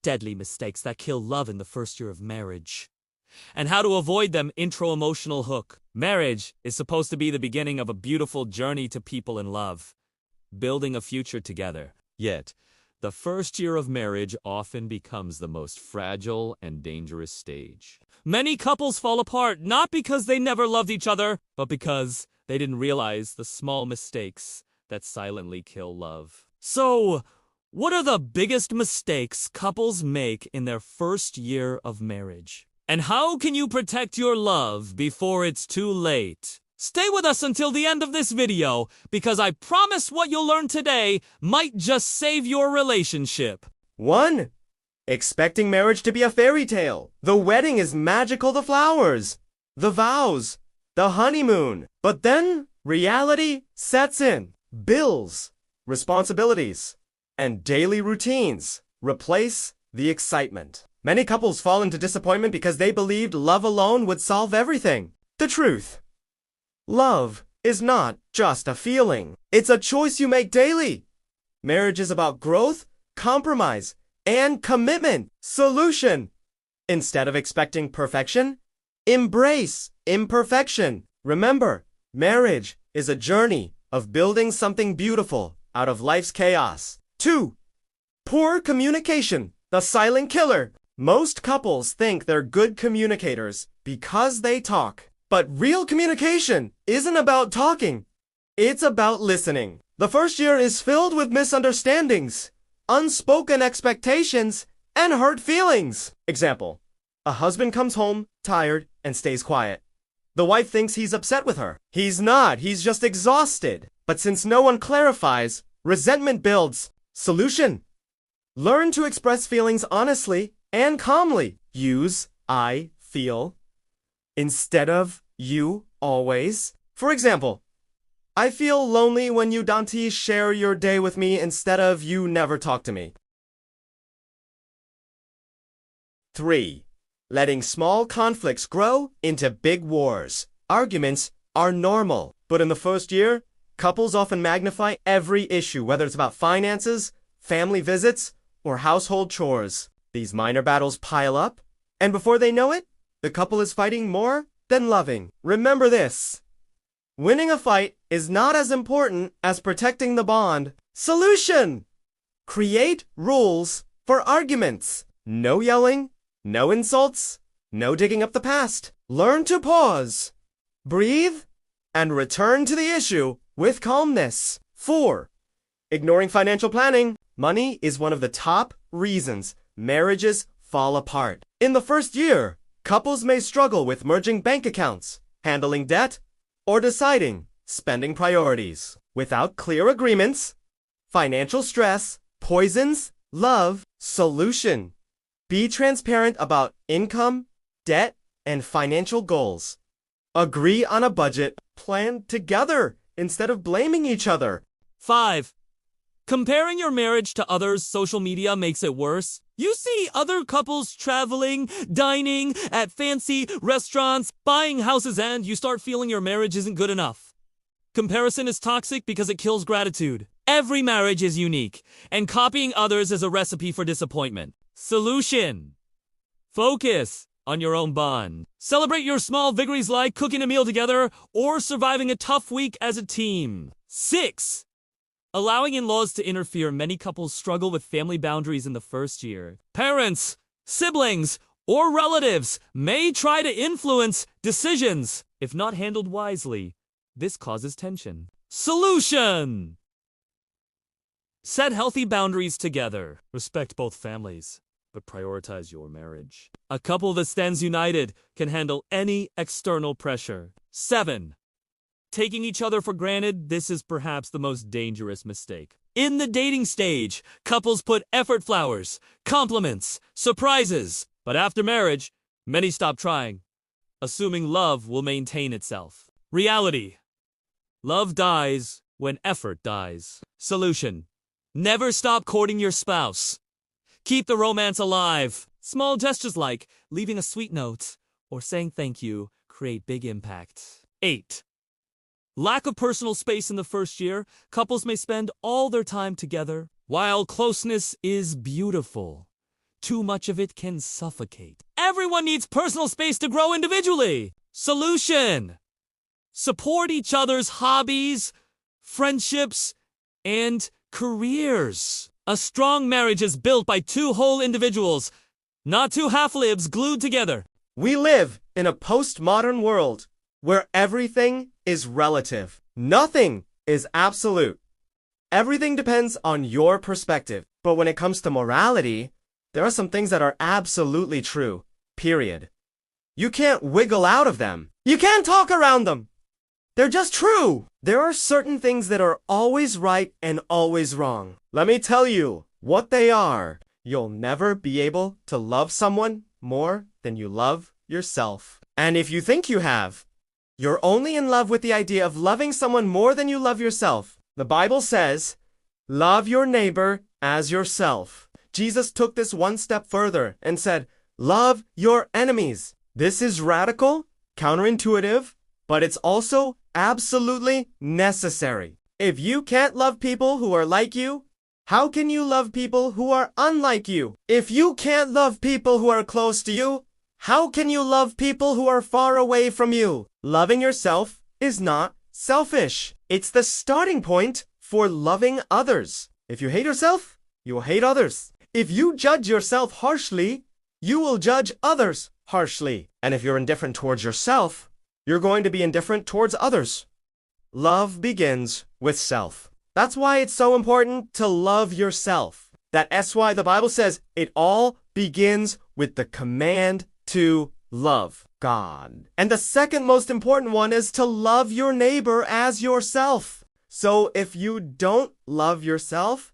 deadly mistakes that kill love in the first year of marriage. And how to avoid them. Intro emotional hook. Marriage is supposed to be the beginning of a beautiful journey to people in love, building a future together. Yet, the first year of marriage often becomes the most fragile and dangerous stage. Many couples fall apart not because they never loved each other, but because they didn't realize the small mistakes that silently kill love. So, what are the biggest mistakes couples make in their first year of marriage? And how can you protect your love before it's too late? Stay with us until the end of this video, because I promise what you'll learn today might just save your relationship. 1. Expecting marriage to be a fairy tale. The wedding is magical, the flowers, the vows, the honeymoon. But then reality sets in. Bills, responsibilities, and daily routines replace the excitement. Many couples fall into disappointment because they believed love alone would solve everything. The truth: love is not just a feeling. It's a choice you make daily. Marriage is about growth, compromise, and commitment. Solution: instead of expecting perfection, embrace imperfection. Remember, marriage is a journey of building something beautiful out of life's chaos. 2. Poor communication, the silent killer. Most couples think they're good communicators because they talk. But real communication isn't about talking. It's about listening. The first year is filled with misunderstandings, unspoken expectations, and hurt feelings. Example: a husband comes home tired and stays quiet. The wife thinks he's upset with her. He's not, he's just exhausted. But since no one clarifies, resentment builds. Solution: learn to express feelings honestly and calmly. Use I feel instead of you always. For example, I feel lonely when you don't share your day with me instead of you never talk to me. 3. Letting small conflicts grow into big wars. Arguments are normal, but in the first year, couples often magnify every issue, whether it's about finances, family visits, or household chores. These minor battles pile up, and before they know it, the couple is fighting more than loving. Remember this: winning a fight is not as important as protecting the bond. Solution: create rules for arguments. No yelling, no insults, no digging up the past. Learn to pause, breathe, and return to the issue with calmness. 4. Ignoring financial planning. Money is one of the top reasons marriages fall apart. In the first year, couples may struggle with merging bank accounts, handling debt, or deciding spending priorities. Without clear agreements, financial stress poisons love. Solution: be transparent about income, debt, and financial goals. Agree on a budget. Plan together instead of blaming each other. 5. Comparing your marriage to others' social media makes it worse. You see other couples traveling, dining at fancy restaurants, buying houses, and you start feeling your marriage isn't good enough. Comparison is toxic because it kills gratitude. Every marriage is unique, and copying others is a recipe for disappointment. Solution: focus on your own bond. Celebrate your small victories like cooking a meal together or surviving a tough week as a team. 6. Allowing in-laws to interfere. Many couples struggle with family boundaries in the first year. Parents, siblings, or relatives may try to influence decisions. If not handled wisely, this causes tension. Solution: set healthy boundaries together. Respect both families, but prioritize your marriage. A couple that stands united can handle any external pressure. 7. Taking each other for granted. This is perhaps the most dangerous mistake. In the dating stage, couples put effort flowers, compliments, surprises. But after marriage, many stop trying, assuming love will maintain itself. Reality: love dies when effort dies. Solution: never stop courting your spouse. Keep the romance alive. Small gestures like leaving a sweet note or saying thank you create big impact. 8. Lack of personal space in the first year. Couples may spend all their time together. While closeness is beautiful, Too much of it can suffocate. Everyone needs personal space to grow individually. Solution: support each other's hobbies, friendships, and careers. A strong marriage is built by two whole individuals, not two half-lives glued together. We live in a postmodern world where everything is relative. Nothing is absolute. Everything depends on your perspective. But when it comes to morality, there are some things that are absolutely true, period. You can't wiggle out of them. You can't talk around them. They're just true. There are certain things that are always right and always wrong. Let me tell you what they are. You'll never be able to love someone more than you love yourself. And if you think you have, you're only in love with the idea of loving someone more than you love yourself. The Bible says, love your neighbor as yourself. Jesus took this one step further and said, love your enemies. This is radical, counterintuitive, but it's also absolutely necessary. If you can't love people who are like you, how can you love people who are unlike you? If you can't love people who are close to you, how can you love people who are far away from you? Loving yourself is not selfish. It's the starting point for loving others. If you hate yourself, you will hate others. If you judge yourself harshly, you will judge others harshly. And if you're indifferent towards yourself, you're going to be indifferent towards others. Love begins with self. That's why it's so important to love yourself. That's why the Bible says it all begins with the command to love God. And the second most important one is to love your neighbor as yourself. So if you don't love yourself,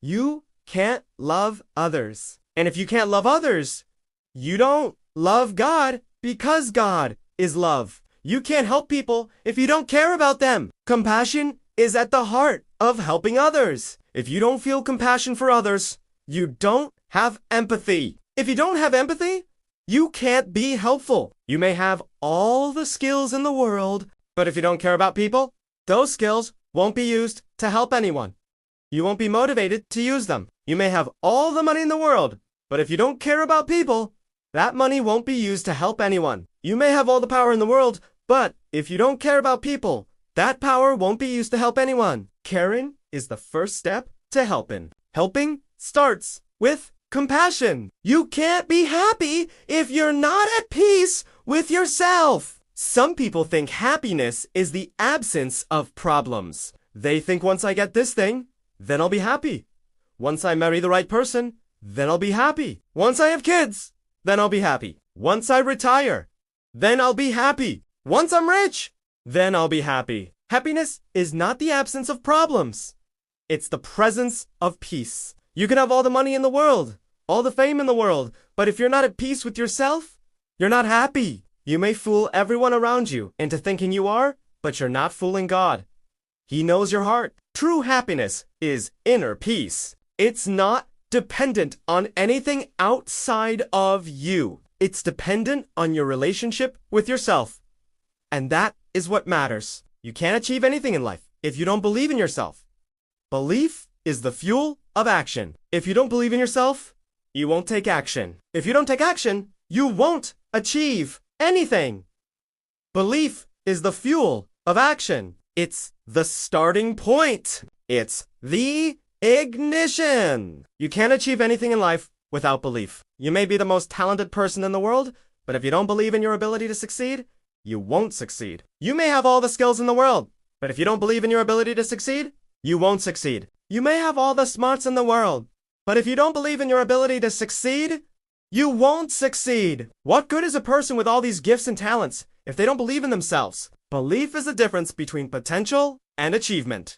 you can't love others. And if you can't love others, you don't love God because God is love. You can't help people if you don't care about them. Compassion is at the heart of helping others. If you don't feel compassion for others, you don't have empathy. If you don't have empathy, you can't be helpful. You may have all the skills in the world, but if you don't care about people, those skills won't be used to help anyone. You won't be motivated to use them. You may have all the money in the world, but if you don't care about people, that money won't be used to help anyone. You may have all the power in the world, but if you don't care about people, that power won't be used to help anyone. Caring is the first step to helping. Helping starts with compassion. You can't be happy if you're not at peace with yourself. Some people think happiness is the absence of problems. They think once I get this thing, then I'll be happy. Once I marry the right person, then I'll be happy. Once I have kids, then I'll be happy. Once I retire, then I'll be happy. Once I'm rich, then I'll be happy. Happiness is not the absence of problems. It's the presence of peace. You can have all the money in the world, all the fame in the world, but if you're not at peace with yourself, you're not happy. You may fool everyone around you into thinking you are, but you're not fooling God. He knows your heart. True happiness is inner peace. It's not dependent on anything outside of you. It's dependent on your relationship with yourself. And that is what matters. You can't achieve anything in life if you don't believe in yourself. Belief is the fuel of action. If you don't believe in yourself, you won't take action. If you don't take action, you won't achieve anything. Belief is the fuel of action. It's the starting point. It's the ignition. You can't achieve anything in life without belief. You may be the most talented person in the world, but if you don't believe in your ability to succeed, you won't succeed. You may have all the skills in the world, but if you don't believe in your ability to succeed, you won't succeed. You may have all the smarts in the world, but if you don't believe in your ability to succeed, you won't succeed. What good is a person with all these gifts and talents if they don't believe in themselves? Belief is the difference between potential and achievement.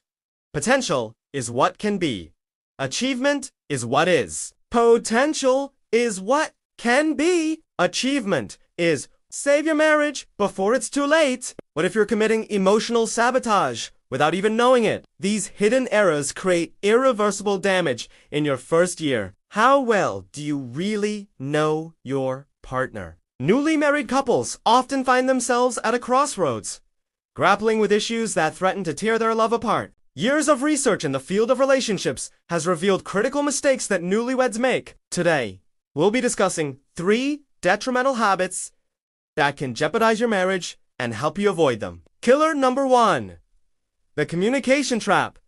Potential is what can be. Achievement is what is. Potential is what can be. Achievement is save your marriage before it's too late. What if you're committing emotional sabotage without even knowing it? These hidden errors create irreversible damage in your first year. How well do you really know your partner? Newly married couples often find themselves at a crossroads, grappling with issues that threaten to tear their love apart. Years of research in the field of relationships has revealed critical mistakes that newlyweds make. Today, we'll be discussing 3 detrimental habits that can jeopardize your marriage and help you avoid them. Killer number 1, the communication trap.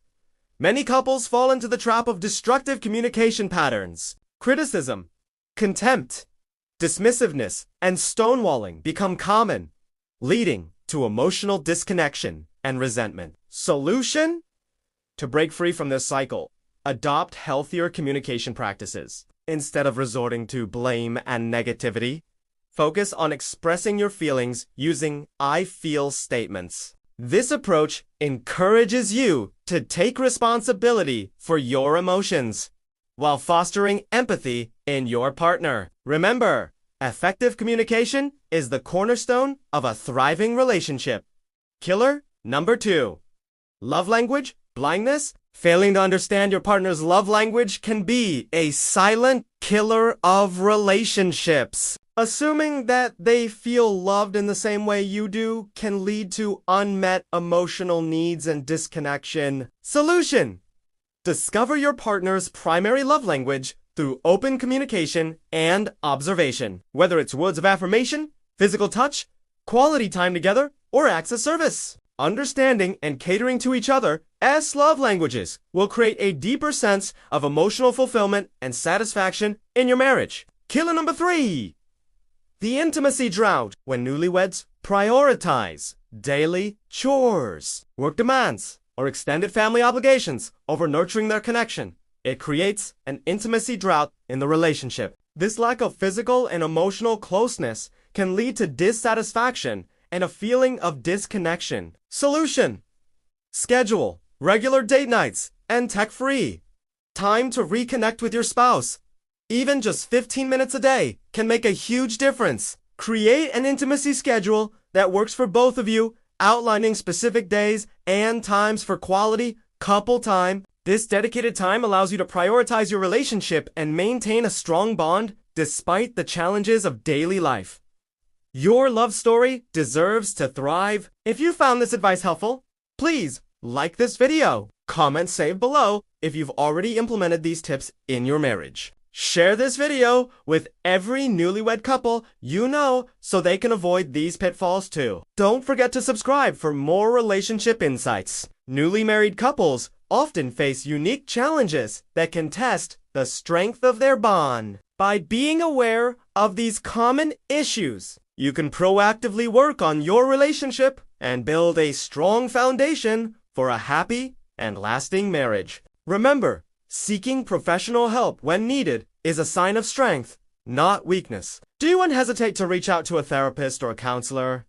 Many couples fall into the trap of destructive communication patterns. Criticism, contempt, dismissiveness, and stonewalling become common, leading to emotional disconnection and resentment. Solution? To break free from this cycle, adopt healthier communication practices. Instead of resorting to blame and negativity, focus on expressing your feelings using I feel statements. This approach encourages you to take responsibility for your emotions while fostering empathy in your partner. Remember, effective communication is the cornerstone of a thriving relationship. Killer number 2, love language blindness. Failing to understand your partner's love language can be a silent killer of relationships. Assuming that they feel loved in the same way you do can lead to unmet emotional needs and disconnection. Solution: discover your partner's primary love language through open communication and observation. Whether it's words of affirmation, physical touch, quality time together, or acts of service. Understanding and catering to each other as love languages will create a deeper sense of emotional fulfillment and satisfaction in your marriage. Killer number 3, the intimacy drought. When newlyweds prioritize daily chores, work demands, or extended family obligations over nurturing their connection, it creates an intimacy drought in the relationship. This lack of physical and emotional closeness can lead to dissatisfaction and a feeling of disconnection. Solution: schedule regular date nights and tech-free time to reconnect with your spouse. Even just 15 minutes a day can make a huge difference. Create an intimacy schedule that works for both of you, outlining specific days and times for quality couple time. This dedicated time allows you to prioritize your relationship and maintain a strong bond despite the challenges of daily life. Your love story deserves to thrive. If you found this advice helpful, please like this video. Comment save below if you've already implemented these tips in your marriage. Share this video with every newlywed couple you know so they can avoid these pitfalls too. Don't forget to subscribe for more relationship insights. Newly married couples often face unique challenges that can test the strength of their bond. By being aware of these common issues, you can proactively work on your relationship and build a strong foundation for a happy and lasting marriage. Remember, seeking professional help when needed is a sign of strength, not weakness. Do you hesitate to reach out to a therapist or a counselor?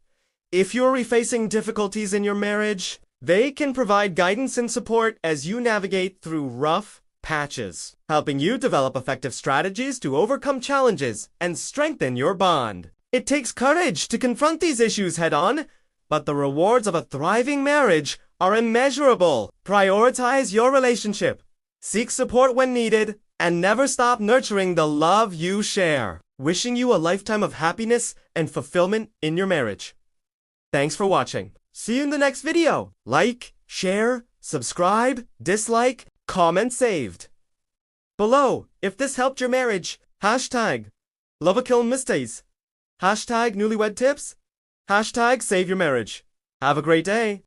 If you're facing difficulties in your marriage, they can provide guidance and support as you navigate through rough patches, helping you develop effective strategies to overcome challenges and strengthen your bond. It takes courage to confront these issues head-on, but the rewards of a thriving marriage are immeasurable. Prioritize your relationship, seek support when needed, and never stop nurturing the love you share. Wishing you a lifetime of happiness and fulfillment in your marriage. Thanks for watching. See you in the next video. Like, share, subscribe, dislike, comment saved. Below, if this helped your marriage, hashtag #LoveAKillMistakes, hashtag newlywed tips, hashtag save your marriage. Have a great day.